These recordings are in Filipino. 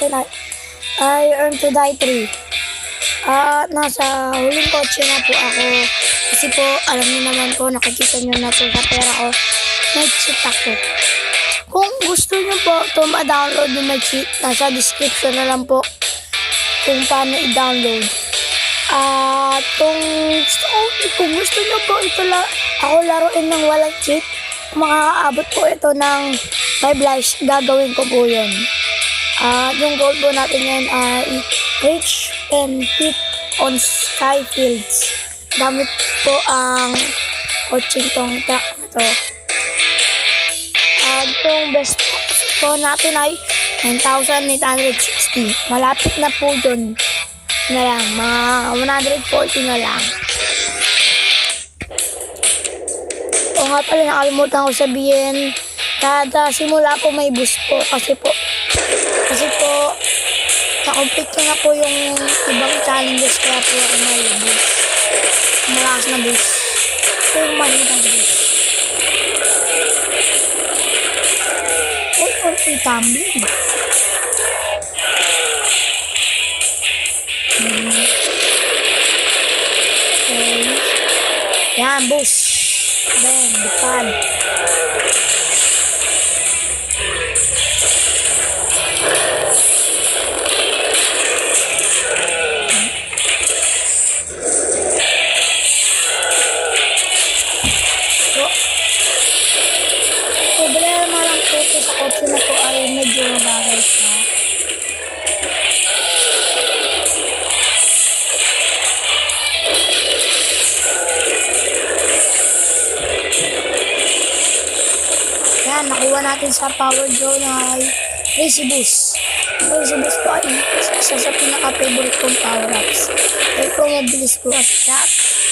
natin ay Earn to Die 3. At nasa huling kotse na po ako. Kasi po, alam niyo naman po, nakikita niyo na po sa pera ko, may cheat ako. Kung gusto niyo po ito ma-download yung may cheat, nasa description na lang po kung paano i-download. At kung gusto niyo po ito ako laruin ng walang cheat, makakaabot po ito ng 5 lives, gagawin ko po yun. Yung goal po natin ngayon ay reach and hit on Skyfields. Gamit po ang coaching tong track na to. At yung best po natin ay 9,860. Malapit na po yun. Na lang, mga 140 na lang. O nga pala, nakalimutan ko sabihin, kada simula po may boost po. Kasi po, na-complete ko na po yung ibang challenges, kaya po ako may boost. Malakas na boost. Ito yung mali na boost. May tumbling. Okay. Yan, boost. Then, depan. Problema lang po ito sa kotse na po ay medyo mabagal siya. Yan, nakuha natin sa power zone ay Crazy Boost. Crazy Boost po ay isa sa pinaka-favorite kong power-ups. Dahil po mabilis po at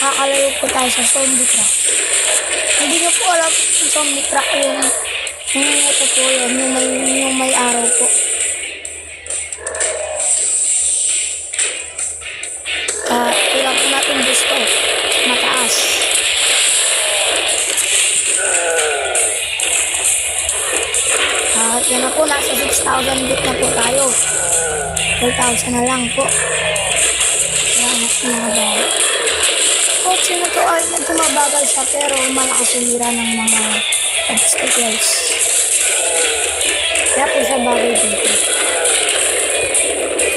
kakalayo po tayo sa zombie truck. Hindi nyo po alam yung zombie truck yung ito po yun, yung may araw po. Kailangan po natin boost ko. Mataas. Yan na po, nasa 6,000 bit na po tayo. 4,000 na lang po. Yan, mga bago. Kotse na to ay medyo mabagal siya, pero malakas umira ng mga obstacles. Kaya po siya bagay dito.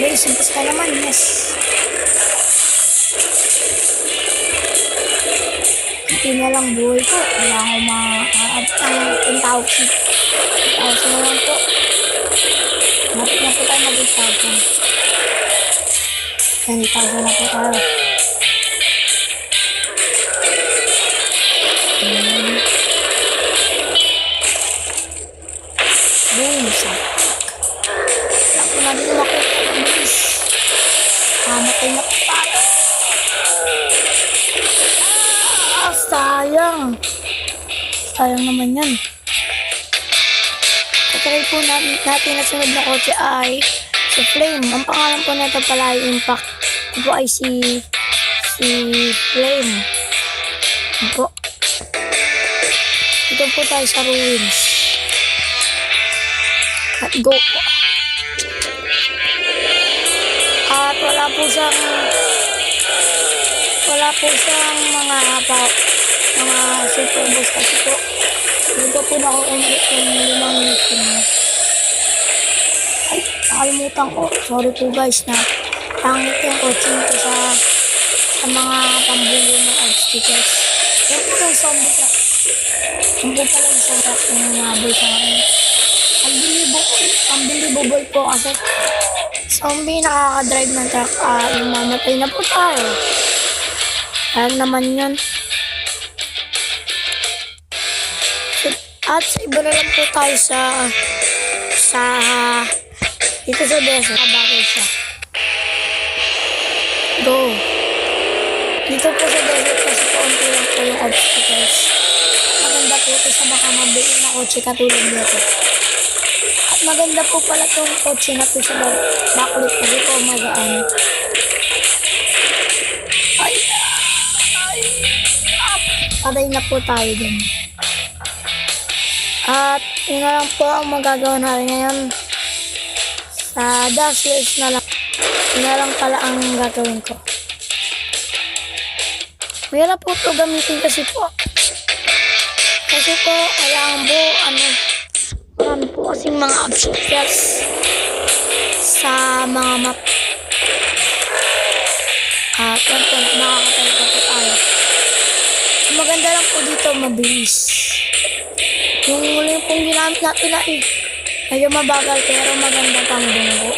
May simpos ka naman, yes. Hindi na lang buhay ko. Kaya ako makaabot ng 10,000. 10,000 na lang po. Napit na po tayo mag-10,000. 10,000 na po tayo. Boom, sak. Wala po natin makita ng bilis. Matay na po tayo. Sayang. Sayang naman yan. Try po natin na sunod na kotse ay si Flame. Ang pangalan po nito pala ay Impact. Ito po ay si Flame. Ito po. Ito po tayo sa ruins. At go po. At wala po siyang mga super boost kasi po. Dito po na ako ulit yung 5 minutes na. Ay, nakalimutan ko. Sorry po guys na tangit yung coaching ko sa mga pambulo ng obstacles. Yan po yung zombie truck. Yan po pala yung zombie truck yung nabol sa akin. Unbelievable po kasi zombie nakaka-drive ng truck. Yung mamatay na po tayo. Ayan naman yun. At sa iba na lang po tayo dito sa desert. Bagay siya. Go. Dito po sa desert kasi paunti lang po yung obstacles. Maganda po ito sa baka mabili na kotse katulad nito. At maganda po pala itong kotse na ito sa backlit kasi po magaan. Patay na po tayo din. At yun na lang po ang magagawa natin ngayon Sa dashers na lang. Yun na lang pala ang gagawin ko. Mahirap po ito gamitin kasi po. Kasi po, kailangan po, marami po kasing mga obstacles sa mga map. At yan po, nakakatayo po tayo. Maganda lang po dito, mabilis. Yung huli pong ginamit natin na medyo mabagal pero maganda pang bunggo.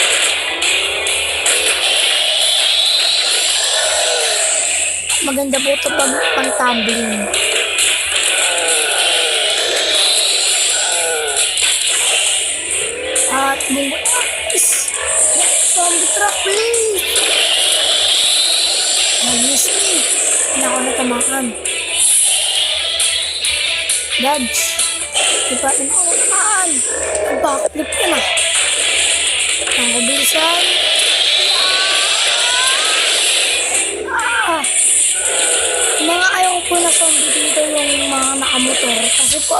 Maganda po ito pang tumbling. At bunggo. Zombie truck, please! Nag-miss me. Hindi ako natamaan. Dodge. Di pa rin ako natamaan. Backflip ko na. Ang kabilisan. Mga ayaw ko po na zombie dito yung mga nakamotor. Kasi po,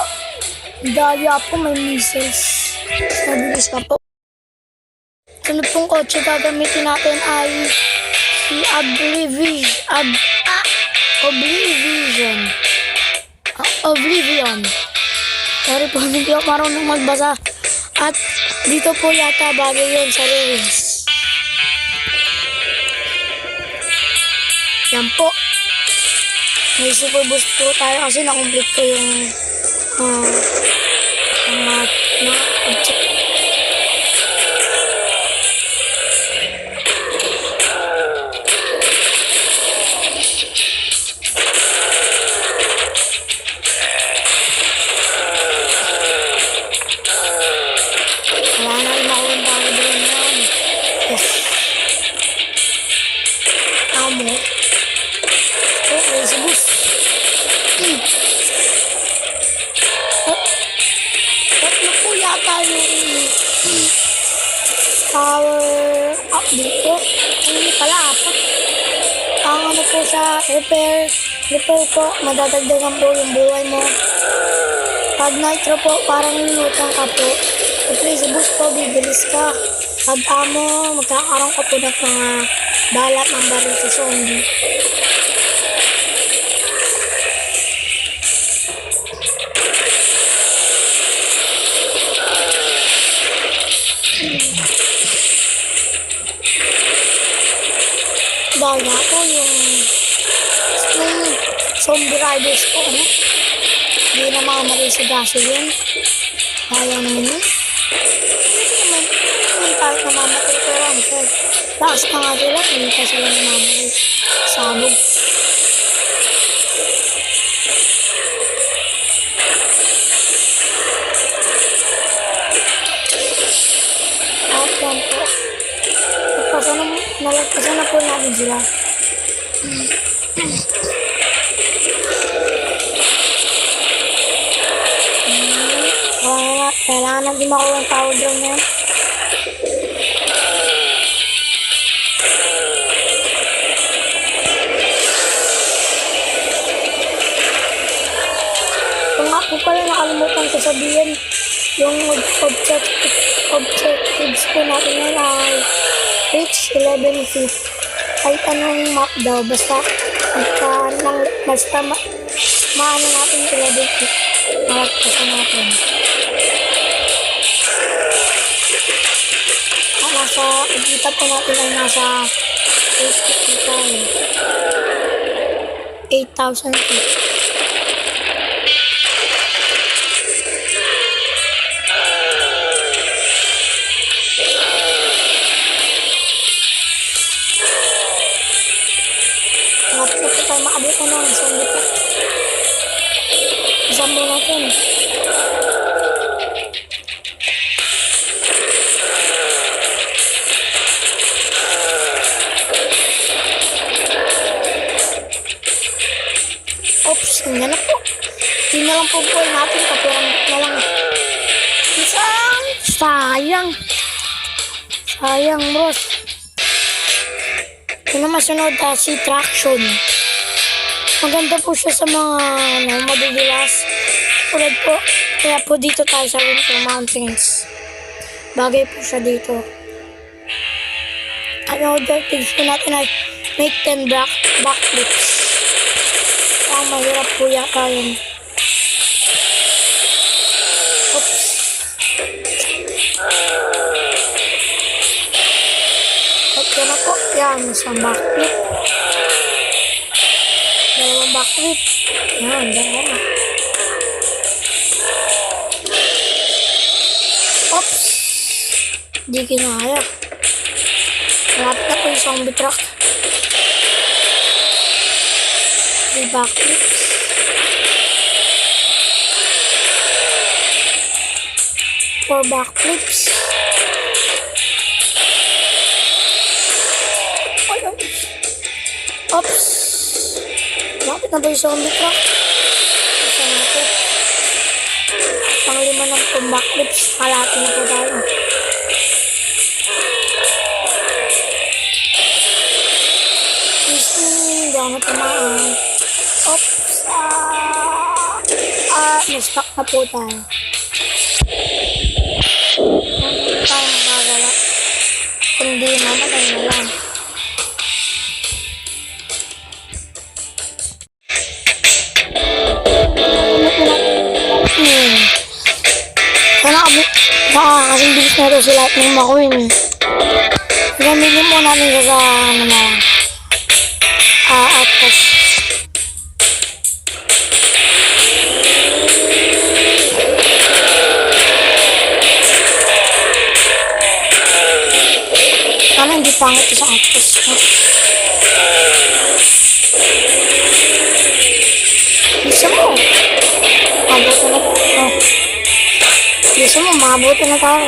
daya po may missiles. Mabilis ka po. Sunod pong kotse gagamitin natin ay si Oblivion. Sorry po, hindi ako marunong magbasa. At dito po yata bagay yun sa ruins. Yan po. May super boost po tayo kasi na-complete ko yung object. Tatlo po yata yung power up dito. Hindi pala apat. Ang ano po sa repair po, madadagdagan po yung buhay mo. Pag nitro po, parang lulutang ka po. Pag crazy boost po, bibilis ka. Pag amo, magkakaroon ka po ng mga balat ng baril sa zombie. Dahil nga po yung zombie riders po, hindi na makamatay sa gasoline. Kaya naman yun. Hindi naman tayo namamatay pero lakas pa nga sila, hindi pa sila namamatay. Sabog. At yan po. Nalagpasan na po natin sila. Kailangan natin makuha ang power drone yan. Kung nga po pala nakalimutan ko sabihin, yung objectives po natin yan ay reach 11 feet. Kahit anong map daw, basta maano natin 11 feet. Malagpasan natin. Ikita po natin ay nasa 8,000 feet. Nakapit po tayo makabit na lang. Zombie po. Isama natin. Oops, hindi na po. Hindi na lang po po natin. Kapirang na lang. Sayang. Sayang, bros. Ito na masunod si Traction. Maganda po siya sa mga madudulas. Ulad po. Kaya po dito tayo sa Winter Mountains. Bagay po siya dito. Ang objectives po natin ay make 10 backflips. Ang mahirap po yata yun. Oops. Okay na po. Yan, isang backflip. Dalawang backflip. Yan, dalawa. Oops. Di kinaya. Malapit na po yung zombie truck. 3 backflips. 4 backflips. Oops. Malapit na po yung zombie truck. Isa na po. Pang-5 ng backflips. Kalati na po tayo. Hindi ako natamaan. Oops. Na-stuck na po tayo. Hindi tayo magagawa. Kundi mamatay na lang. Sana kasing bilis na ito si Lightning McQueen. Gamitin mo natin siya sa ano na lang. Outpost. Sana hindi pangit sa outpost. Bisa mo. Mabuto na po. Bisa mo, mabuto na tayo.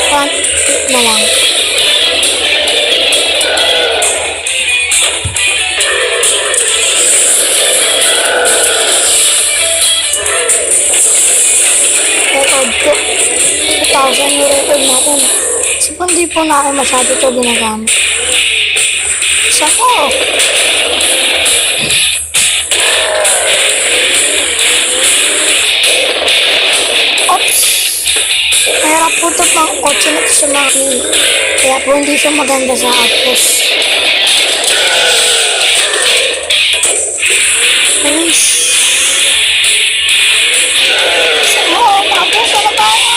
Front na lang. Record po. 2,000 yung record natin. Kasi po hindi po na ako masyado ito ginagamit. Isa po. Oops. Mahirap po ito pang kotse na ito sa mga kaya po hindi siya maganda sa outpost. Please. Tapos na tayo.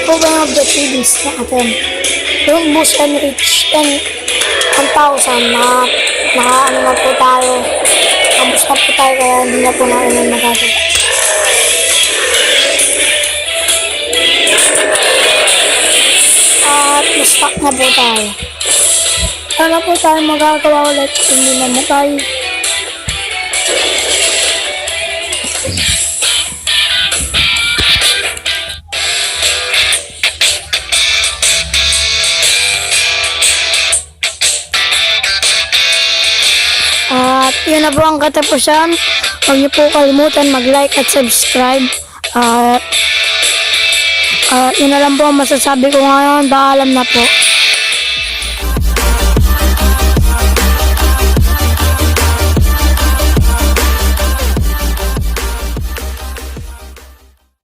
Ito ba yung objectives natin? Don't boost and reach 1,000 na ano na po tayo. Kabus na po tayo kaya hindi na po namin magagawa. At na-stuck na po tayo. Sana po tayo magagawa ulit hindi namatay. At yun na po ang katapusan. Huwag niyo po kalimutan mag-like at subscribe. Yun na lang po ang masasabi ko ngayon. Paalam na po.